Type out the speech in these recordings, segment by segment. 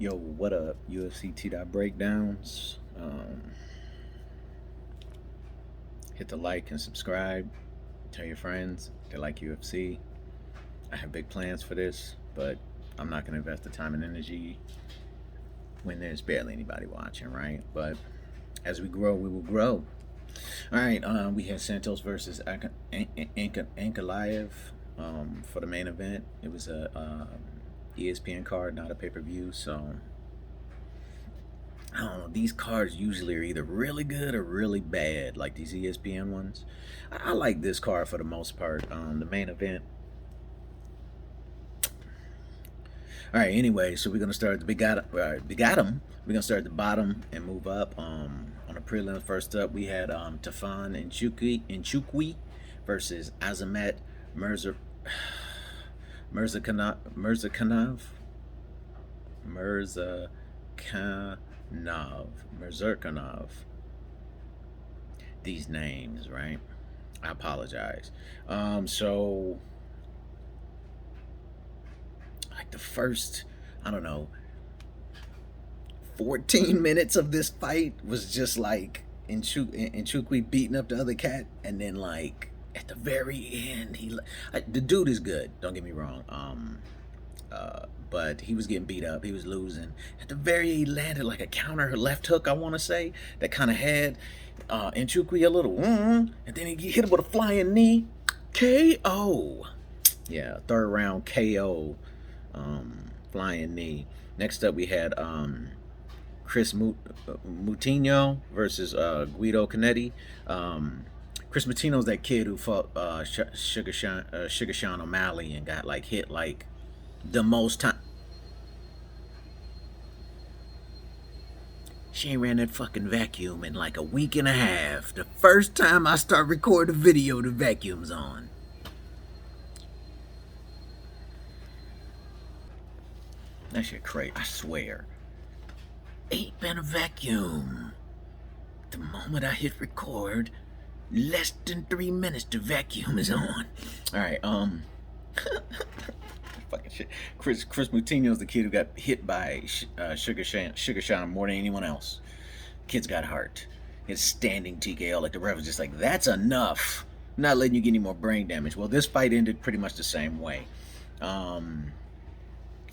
Yo, what up, UFC T dot breakdowns? Hit the like and subscribe. Tell your friends they like UFC. I have big plans for this, but I'm not going to invest the time and energy when there's barely anybody watching, right? But as we grow, we will grow. All right, we had Santos versus Ankalaev for the main event. It was a ESPN card, not a pay per view, so I don't know. These cards usually are either really good or really bad, like these ESPN ones. I like this card for the most part. The main event. All right. Anyway, so we're gonna start at the begot. We're gonna start at the bottom and move up. On the prelim, first up we had Tafan and Chukwi versus Azamat Mirza Mirzakhanov Mirzakhanov. These names, right? I apologize. So like the first, I don't know, 14 minutes of this fight was just like Nchukwi beating up the other cat, and then like at the very end, the dude is good. Don't get me wrong. But he was getting beat up. He was losing. At the very end, he landed like a counter left hook, I want to say, that kind of had Nchukwi a little, and then he hit him with a flying knee. KO. Yeah, third round KO, flying knee. Next up, we had Chris Moutinho versus Guido Canetti. Chris Moutinho's that kid who fought Sugar Sean O'Malley and got like hit like the most time. She ain't ran that fucking vacuum in like a week and a half. The first time I start recording a video, the vacuum's on. That shit crazy, I swear. Ain't been a vacuum. The moment I hit record, less than 3 minutes, the vacuum is on. Alright, fucking shit. Chris Moutinho's the kid who got hit by Sugar Sean more than anyone else. Kid's got heart. His standing TKO, like the ref was just like, that's enough. I'm not letting you get any more brain damage. Well, this fight ended pretty much the same way.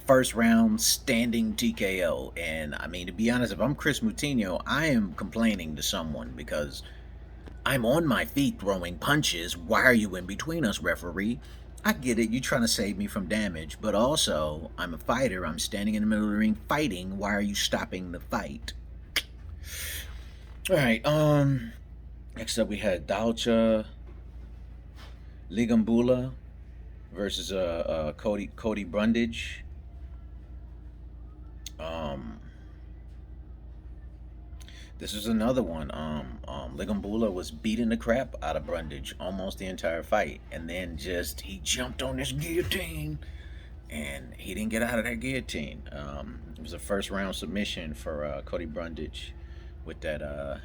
First round standing TKO, and I mean, to be honest, if I'm Chris Moutinho, I am complaining to someone because I'm on my feet throwing punches. Why are you in between us, referee? I get it, you're trying to save me from damage, but also, I'm a fighter. I'm standing in the middle of the ring fighting. Why are you stopping the fight? Alright, next up we had Dalcha Ligambula versus Cody Brundage. This is another one. Ligambula was beating the crap out of Brundage almost the entire fight, and then he jumped on this guillotine, and he didn't get out of that guillotine. It was a first round submission for Cody Brundage with that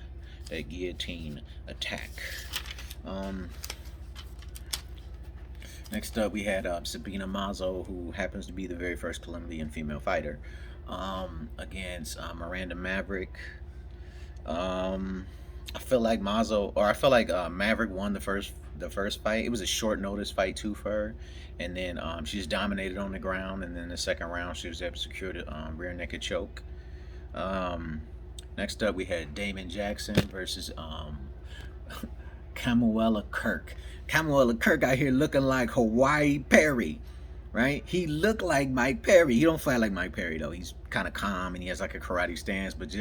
guillotine attack. Next up, we had Sabina Mazo, who happens to be the very first Colombian female fighter, against Miranda Maverick. I feel like Maverick won the first fight. It was a short notice fight too for her, and then she just dominated on the ground. And then the second round, she was able to secure the rear naked choke. Next up, we had Damon Jackson versus Camuela Kirk. Camuela Kirk out here looking like Hawaii Perry, right? He looked like Mike Perry. He don't fight like Mike Perry though. He's kind of calm and he has like a karate stance, but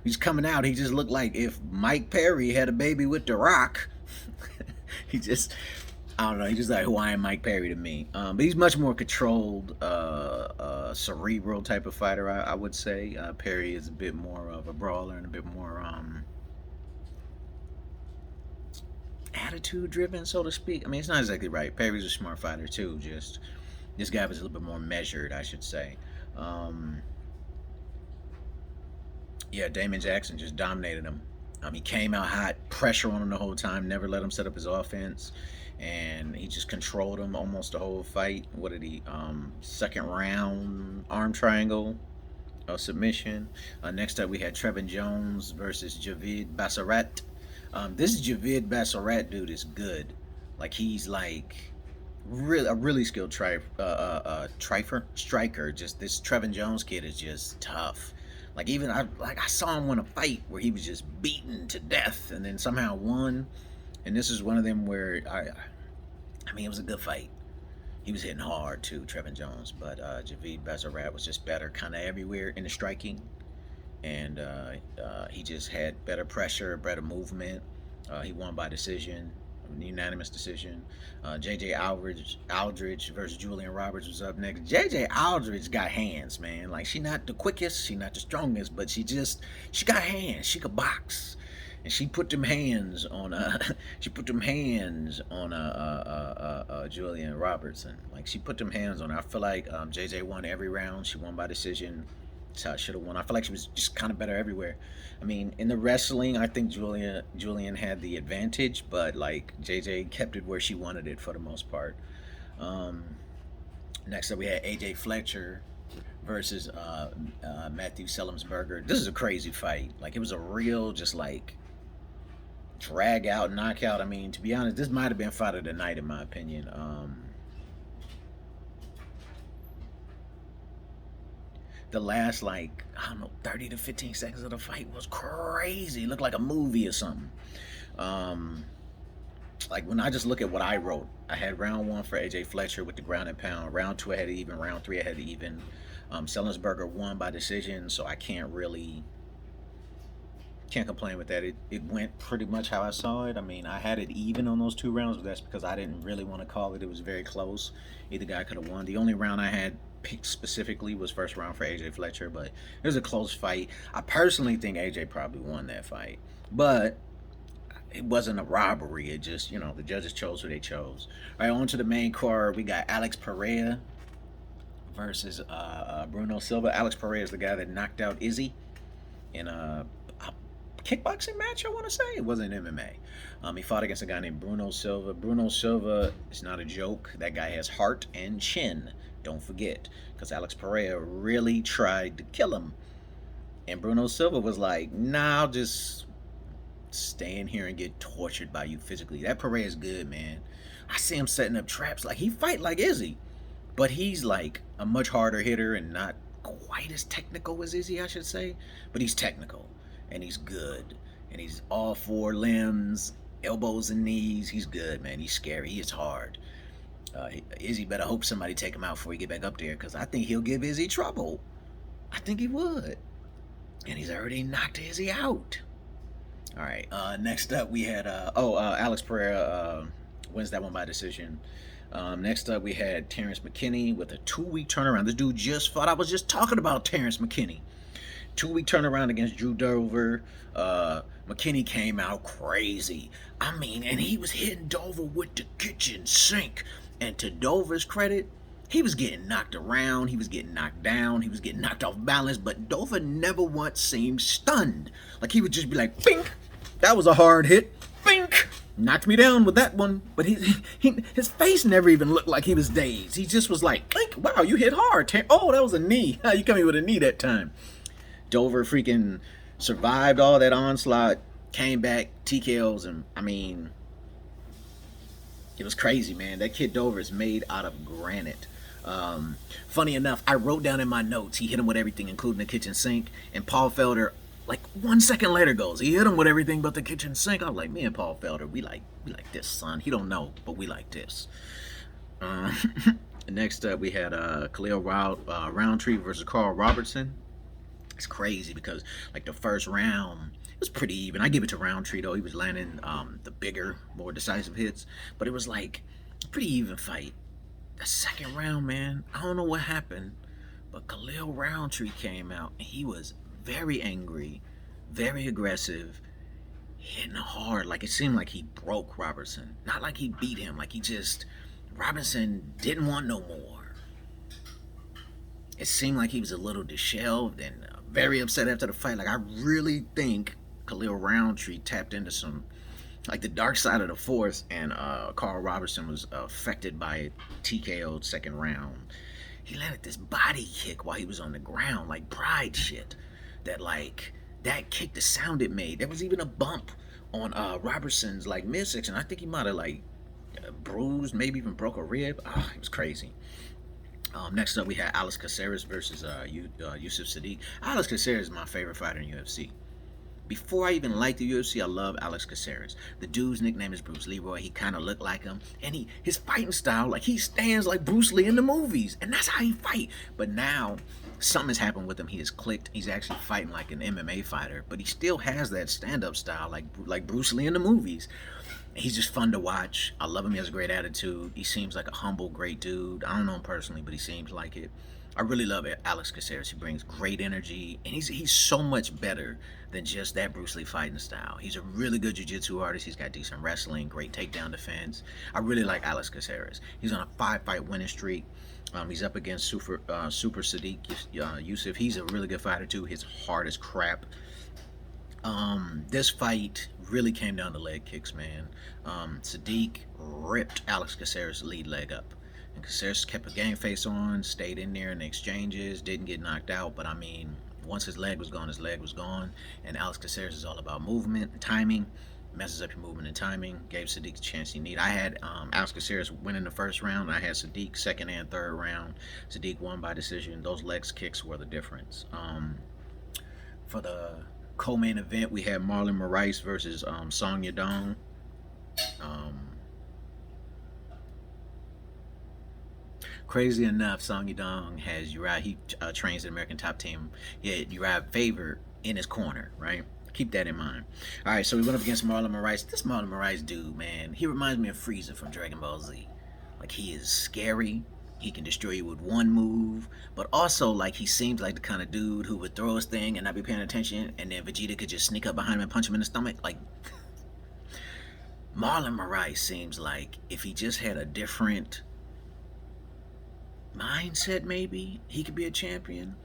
he's coming out. He just looked like if Mike Perry had a baby with The Rock. I don't know. He's just like Hawaiian Mike Perry to me. But he's much more controlled, cerebral type of fighter. I would say Perry is a bit more of a brawler and a bit more attitude driven, so to speak. I mean, it's not exactly right. Perry's a smart fighter too. Just this guy was a little bit more measured, I should say. Yeah, Damon Jackson just dominated him. He came out hot, pressure on him the whole time, never let him set up his offense, and he just controlled him almost the whole fight. What did he? Second round arm triangle, submission. Next up, we had Trevin Jones versus Javid Bassaret. This Javid Bassaret dude is good. Like he's like really a really skilled striker. Just this Trevin Jones kid is just tough. Like even I saw him win a fight where he was just beaten to death and then somehow won. And this is one of them where I mean it was a good fight. He was hitting hard too, Trevin Jones, but Javid Bassaret was just better, kind of everywhere in the striking, and he just had better pressure, better movement. He won by decision, unanimous decision. JJ Aldridge versus Julian Roberts was up next. JJ Aldridge got hands, man. Like she not the quickest, she not the strongest, but she got hands. She could box. And she put them hands on Julian Robertson. Like she put them hands on her. I feel like JJ won every round. She won by decision. That's how I should have won. I feel like she was just kind of better everywhere. I mean, in the wrestling, I think Julian had the advantage, but like JJ kept it where she wanted it for the most part. Next up, we had AJ Fletcher versus Matthew Sellemsberger. This is a crazy fight. Like it was a real just like drag out, knockout. I mean, to be honest, this might have been fight of the night in my opinion. The last like I don't know 30 to 15 seconds of the fight was crazy. It looked like a movie or something. Like when I just look at what I wrote, I had round 1 for AJ Fletcher with the ground and pound. Round 2 I had to even. Round 3 I had to even. Sellemsberger won by decision, so I can't complain with that. It went pretty much how I saw it. I mean, I had it even on those 2 rounds, but that's because I didn't really want to call it. It was very close. Either guy could have won. The only round I had picked specifically was first round for AJ Fletcher, but it was a close fight. I personally think AJ probably won that fight, but it wasn't a robbery. It just, the judges chose who they chose. All right, on to the main card. We got Alex Pereira versus Bruno Silva. Alex Pereira is the guy that knocked out Izzy in a kickboxing match, I want to say. It wasn't MMA. He fought against a guy named Bruno Silva. Bruno Silva is not a joke. That guy has heart and chin. Don't forget. Because Alex Pereira really tried to kill him. And Bruno Silva was like, nah, I'll just stay in here and get tortured by you physically. That Pereira's good, man. I see him setting up traps. Like, he fight like Izzy. But he's like a much harder hitter and not quite as technical as Izzy, I should say. But he's technical. And he's good. And he's all 4 limbs, elbows and knees. He's good, man. He's scary. He is hard. Izzy better hope somebody take him out before he get back up there, because I think he'll give Izzy trouble. I think he would. And he's already knocked Izzy out. All right. Next up, we had Alex Pereira wins that one by decision. Next up, we had Terrence McKinney with a 2-week turnaround. This dude just fought. I was just talking about Terrence McKinney. 2-week turnaround against Drew Dover. McKinney came out crazy. I mean, and he was hitting Dover with the kitchen sink. And to Dover's credit, he was getting knocked around. He was getting knocked down. He was getting knocked off balance. But Dover never once seemed stunned. Like he would just be like, bink. That was a hard hit. Bink. Knocked me down with that one. But his face never even looked like he was dazed. He just was like, bink. Wow, you hit hard. Oh, that was a knee. You come in with a knee that time. Dover freaking survived all that onslaught, came back, TKOs, and I mean, it was crazy, man. That kid Dover is made out of granite. Funny enough, I wrote down in my notes, he hit him with everything, including the kitchen sink, and Paul Felder, like 1 second later goes, he hit him with everything but the kitchen sink. I was like, me and Paul Felder, we like this, son. He don't know, but we like this. Next up, we had Khalil Roundtree versus Carl Robertson. It's crazy because like the first round it was pretty even. I give it to Roundtree though. He was landing the bigger, more decisive hits, but it was like a pretty even fight. The second round, man, I don't know what happened, but Khalil Roundtree came out and he was very angry, very aggressive, hitting hard. Like it seemed like he broke Robertson, not like he beat him. Like Robertson didn't want no more. It seemed like he was a little disheveled and very upset after the fight. Like I really think Khalil Roundtree tapped into some, like the dark side of the force, and Carl Robertson was affected by it. TKO'd second round. he landed this body kick while he was on the ground, like pride shit. That like that kick, the sound it made. There was even a bump on Robertson's like midsection. I think he might have like bruised, maybe even broke a rib. It was crazy. Next up, we had Alex Caceres versus Yusuf Sadiq. Alex Caceres is my favorite fighter in UFC. Before I even liked the UFC, I love Alex Caceres. The dude's nickname is Bruce Leroy. He kind of looked like him, and his fighting style, like he stands like Bruce Lee in the movies, and that's how he fight. But now something has happened with him. He has clicked. He's actually fighting like an MMA fighter, but he still has that stand-up style, like Bruce Lee in the movies. He's just fun to watch. I love him. He has a great attitude. He seems like a humble, great dude. I don't know him personally, but he seems like it. I really love it. Alex Caceres. He brings great energy, and he's so much better than just that Bruce Lee fighting style. He's a really good jiu-jitsu artist. He's got decent wrestling, great takedown defense. I really like Alex Caceres. He's on a 5-fight winning streak. He's up against Super Sadiq Yusuf. He's a really good fighter too. He's hard as crap. This fight really came down to leg kicks, man. Sadiq ripped Alex Caceres' lead leg up. And Caceres kept a game face on, stayed in there in the exchanges, didn't get knocked out. But I mean, once his leg was gone, his leg was gone. And Alex Caceres is all about movement and timing. Messes up your movement and timing. Gave Sadiq the chance he needed. I had Alex Caceres winning the first round. I had Sadiq second and third round. Sadiq won by decision. Those legs kicks were the difference. For the co-main event, we had Marlon Moraes versus Song Yadong. Crazy enough, Song Yadong has Uriah. He trains the American Top Team. He had Uriah Faber in his corner, right? Keep that in mind. All right, so we went up against Marlon Moraes. This Marlon Moraes dude, man, he reminds me of Frieza from Dragon Ball Z. Like, he is scary. He can destroy you with one move, but also like he seems like the kind of dude who would throw his thing and not be paying attention, and then Vegeta could just sneak up behind him and punch him in the stomach. Like, Marlon Moraes seems like if he just had a different mindset, maybe he could be a champion.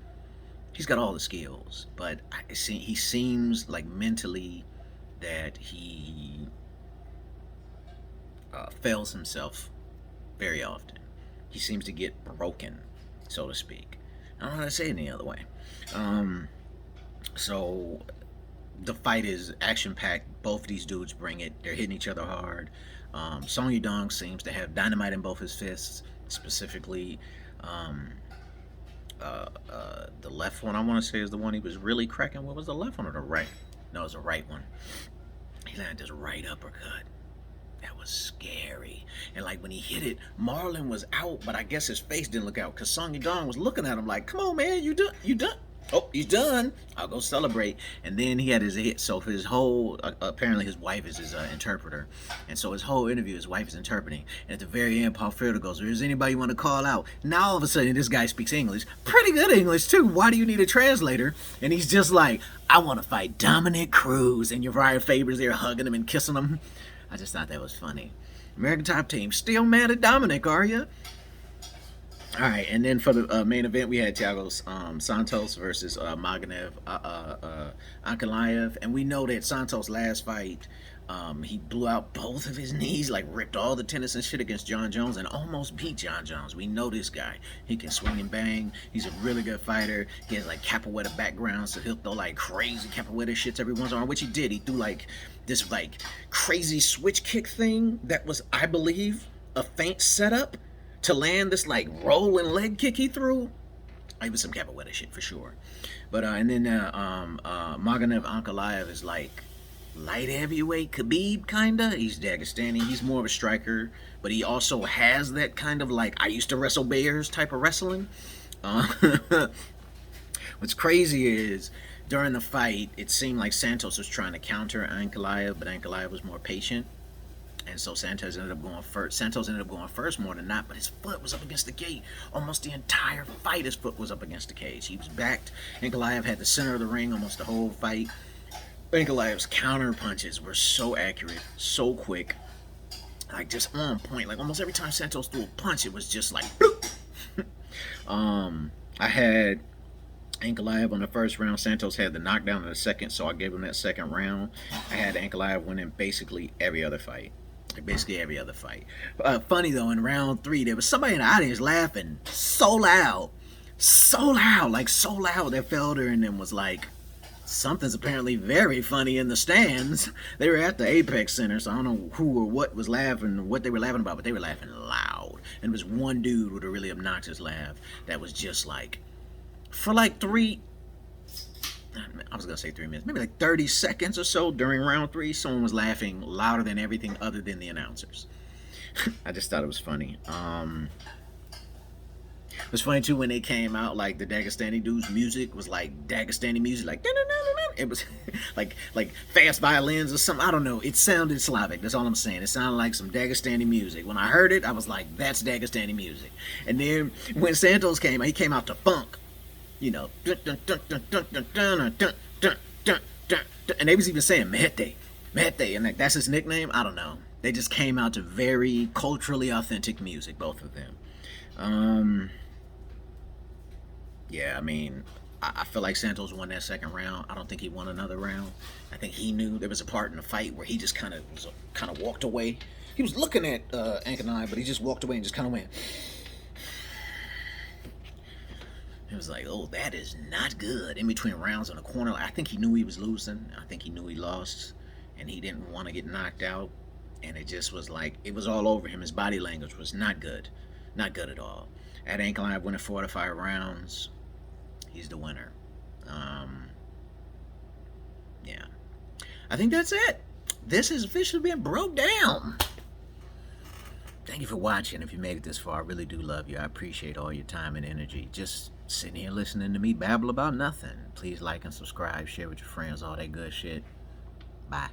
He's got all the skills, but he seems like mentally that he fails himself very often. He seems to get broken, so to speak. I don't know how to say it any other way. So the fight is action-packed. Both of these dudes bring it. They're hitting each other hard. Song Yadong seems to have dynamite in both his fists, specifically the left one, I want to say, is the one he was really cracking. What was the left one or the right? No, it was the right one. He landed this right uppercut. That was scary. And like when he hit it, Marlon was out, but I guess his face didn't look out because Song Yadong was looking at him like, come on, man, you done? You done? Oh, he's done. I'll go celebrate. And then he had his hit. So for his whole, apparently his wife is his interpreter. And so his whole interview, his wife is interpreting. And at the very end, Paul Felder goes, "Is anybody want to call out?" Now all of a sudden, this guy speaks English. Pretty good English, too. Why do you need a translator? And he's just like, "I want to fight Dominic Cruz." And Uriah Faber's there hugging him and kissing him. I just thought that was funny. American Top Team, still mad at Dominic, are you? All right, and then for the main event, we had Thiago Santos versus Maganev Ankalaev. And we know that Santos' last fight, he blew out both of his knees, like ripped all the tennis and shit against John Jones and almost beat John Jones. We know this guy. He can swing and bang. He's a really good fighter. He has like capoeira background, so he'll throw like crazy capoeira shits every once in a while, which he did. He threw like this like crazy switch kick thing that was, I believe, a feint setup to land this like rolling leg kick he threw. It was some capoeira shit for sure. But and then Maganev Ankalaev is like light heavyweight Khabib kinda. He's Dagestani. He's more of a striker, but he also has that kind of like I used to wrestle bears type of wrestling. What's crazy is during the fight, it seemed like Santos was trying to counter Ankalaev, but Ankalaev was more patient. And so Santos ended up going first more than not, but his foot was up against the gate. Almost the entire fight, his foot was up against the cage. He was backed. Ankalaev had the center of the ring almost the whole fight. Ankalaev's counter punches were so accurate, so quick, like just on point. Like almost every time Santos threw a punch, it was just like, bloop. I had Ankalaev on the first round. Santos had the knockdown in the second, so I gave him that second round. I had Ankalaev winning basically every other fight. Basically every other fight. Funny though, in round 3, there was somebody in the audience laughing so loud, like so loud that Felder and them was like, something's apparently very funny in the stands. They were at the Apex Center, so I don't know who or what was laughing, what they were laughing about, but they were laughing loud. And there was one dude with a really obnoxious laugh that was just like, for like 3 minutes, maybe like 30 seconds or so during round 3, someone was laughing louder than everything other than the announcers. I just thought it was funny. It was funny too when they came out, like the Dagestani dude's music was like Dagestani music, like it was like fast violins or something. I don't know. It sounded Slavic. That's all I'm saying. It sounded like some Dagestani music. When I heard it, I was like, that's Dagestani music. And then when Santos came out, he came out to funk, you know, and they was even saying Mehete, and like that's his nickname. I don't know. They just came out to very culturally authentic music, both of them. Yeah, I mean, I feel like Santos won that second round. I don't think he won another round. I think he knew there was a part in the fight where he just kind of walked away. He was looking at Ankalaev, but he just walked away and just kind of went. It was like, oh, that is not good. In between rounds in the corner, I think he knew he was losing. I think he knew he lost, and he didn't want to get knocked out. And it just was like, it was all over him. His body language was not good. Not good at all. At Ankalaev winning 4 to 5 rounds, he's the winner. Yeah. I think that's it. This has officially been broke down. Thank you for watching. If you made it this far, I really do love you. I appreciate all your time and energy. Just sitting here listening to me babble about nothing. Please like and subscribe, share with your friends, all that good shit. Bye.